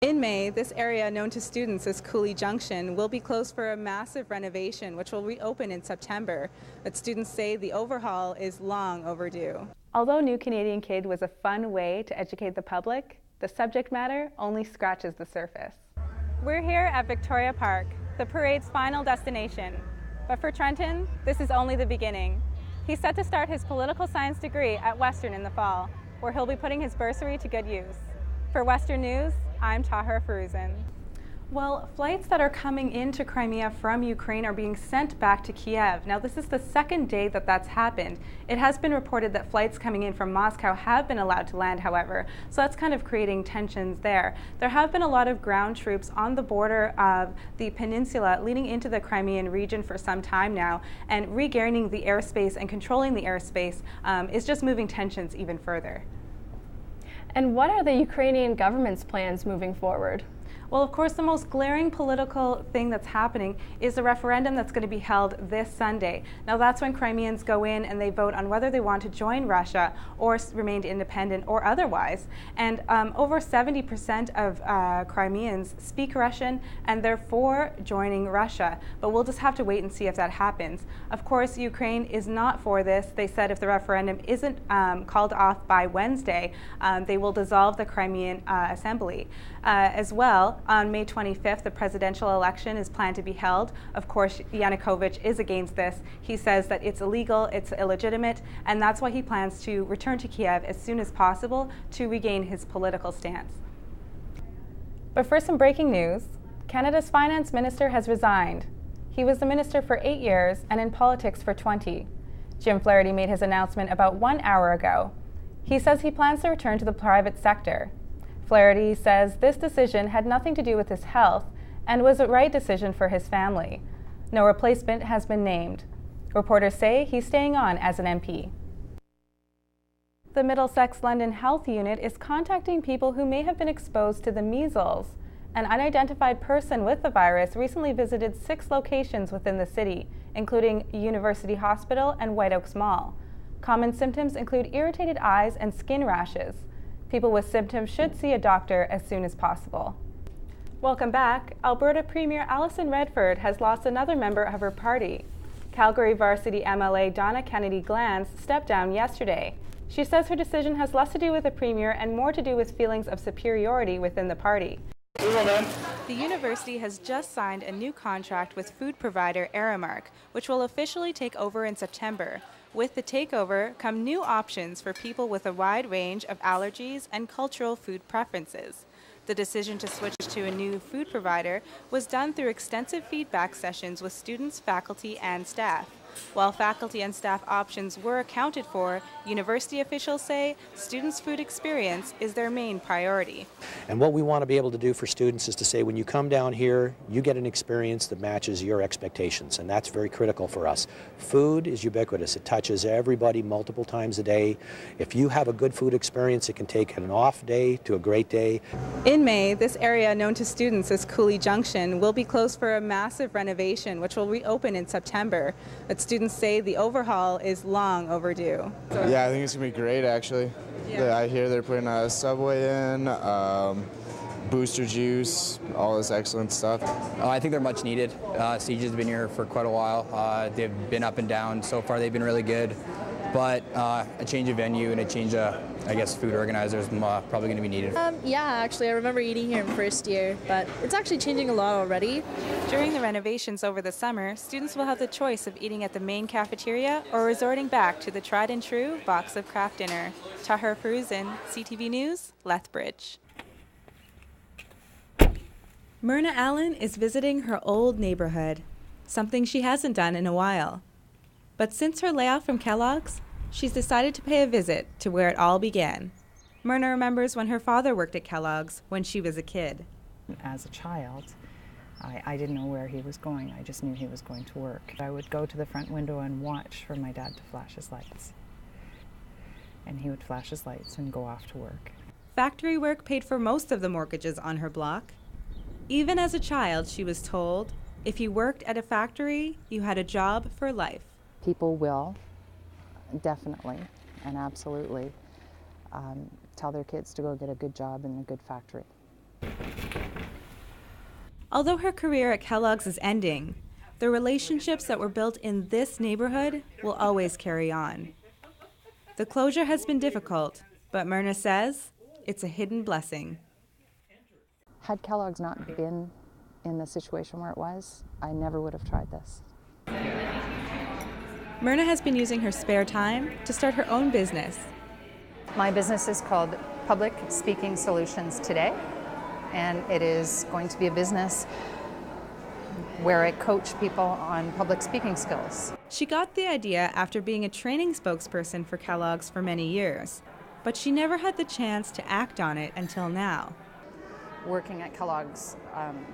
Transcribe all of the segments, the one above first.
In May, this area known to students as Cooley Junction will be closed for a massive renovation which will reopen in September, but students say the overhaul is long overdue. Although New Canadian Kid was a fun way to educate the public, the subject matter only scratches the surface. We're here at Victoria Park, the parade's final destination. But for Trenton, this is only the beginning. He's set to start his political science degree at Western in the fall, where he'll be putting his bursary to good use. For Western News, I'm Tahirih. Well, flights that are coming into Crimea from Ukraine are being sent back to Kiev. Now, this is the second day that that's happened. It has been reported that flights coming in from Moscow have been allowed to land, however, so that's kind of creating tensions there. There have been a lot of ground troops on the border of the peninsula leading into the Crimean region for some time now, and regaining the airspace and controlling the airspace is just moving tensions even further. And what are the Ukrainian government's plans moving forward? Well, of course, the most glaring political thing that's happening is the referendum that's going to be held this Sunday. Now, that's when Crimeans go in and they vote on whether they want to join Russia or remain independent or otherwise. And over 70% of Crimeans speak Russian, and they're for joining Russia. But we'll just have to wait and see if that happens. Of course, Ukraine is not for this. They said if the referendum isn't called off by Wednesday, they will dissolve the Crimean Assembly. As well, on May 25th, the presidential election is planned to be held. Of course, Yanukovych is against this. He says that it's illegal, it's illegitimate, and that's why he plans to return to Kiev as soon as possible to regain his political stance. But for some breaking news, Canada's finance minister has resigned. He was the minister for 8 years and in politics for 20. Jim Flaherty made his announcement about 1 hour ago. He says he plans to return to the private sector. Flaherty says this decision had nothing to do with his health and was the right decision for his family. No replacement has been named. Reporters say he's staying on as an MP. The Middlesex London Health Unit is contacting people who may have been exposed to the measles. An unidentified person with the virus recently visited 6 locations within the city, including University Hospital and White Oaks Mall. Common symptoms include irritated eyes and skin rashes. People with symptoms should see a doctor as soon as possible. Welcome back. Alberta Premier Alison Redford has lost another member of her party. Calgary varsity MLA Donna Kennedy Glantz stepped down yesterday. She says her decision has less to do with the Premier and more to do with feelings of superiority within the party. The university has just signed a new contract with food provider Aramark, which will officially take over in September. With the takeover come new options for people with a wide range of allergies and cultural food preferences. The decision to switch to a new food provider was done through extensive feedback sessions with students, faculty, and staff. While faculty and staff options were accounted for, university officials say students' food experience is their main priority. And what we want to be able to do for students is to say, when you come down here, you get an experience that matches your expectations, and that's very critical for us. Food is ubiquitous. It touches everybody multiple times a day. If you have a good food experience, it can take an off day to a great day. In May, this area known to students as Cooley Junction will be closed for a massive renovation, which will reopen in September. But students say the overhaul is long overdue. Yeah, I think it's going to be great, actually. Yeah. I hear they're putting a subway in, booster juice, all this excellent stuff. I think they're much needed. Siege has been here for quite a while. They've been up and down. So far, they've been really good. But a change of venue and a change of, I guess, food organizers probably going to be needed. Yeah, actually, I remember eating here in first year, but it's actually changing a lot already. During the renovations over the summer, students will have the choice of eating at the main cafeteria or resorting back to the tried and true box of craft dinner. Tahirih, CTV News, Lethbridge. Myrna Allen is visiting her old neighborhood, something she hasn't done in a while. But since her layoff from Kellogg's, she's decided to pay a visit to where it all began. Myrna remembers when her father worked at Kellogg's when she was a kid. As a child, I didn't know where he was going. I just knew he was going to work. I would go to the front window and watch for my dad to flash his lights. And he would flash his lights and go off to work. Factory work paid for most of the mortgages on her block. Even as a child, she was told, if you worked at a factory, you had a job for life. People will, definitely and absolutely, tell their kids to go get a good job in a good factory. Although her career at Kellogg's is ending, the relationships that were built in this neighborhood will always carry on. The closure has been difficult, but Myrna says it's a hidden blessing. Had Kellogg's not been in the situation where it was, I never would have tried this. Myrna has been using her spare time to start her own business. My business is called Public Speaking Solutions Today, and it is going to be a business where I coach people on public speaking skills. She got the idea after being a training spokesperson for Kellogg's for many years, but she never had the chance to act on it until now. Working at Kellogg's kind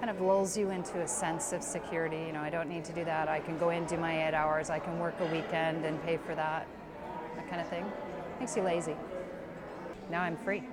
of lulls you into a sense of security. You know, I don't need to do that. I can go in, do my 8 hours. I can work a weekend and pay for that kind of thing. Makes you lazy. Now I'm free.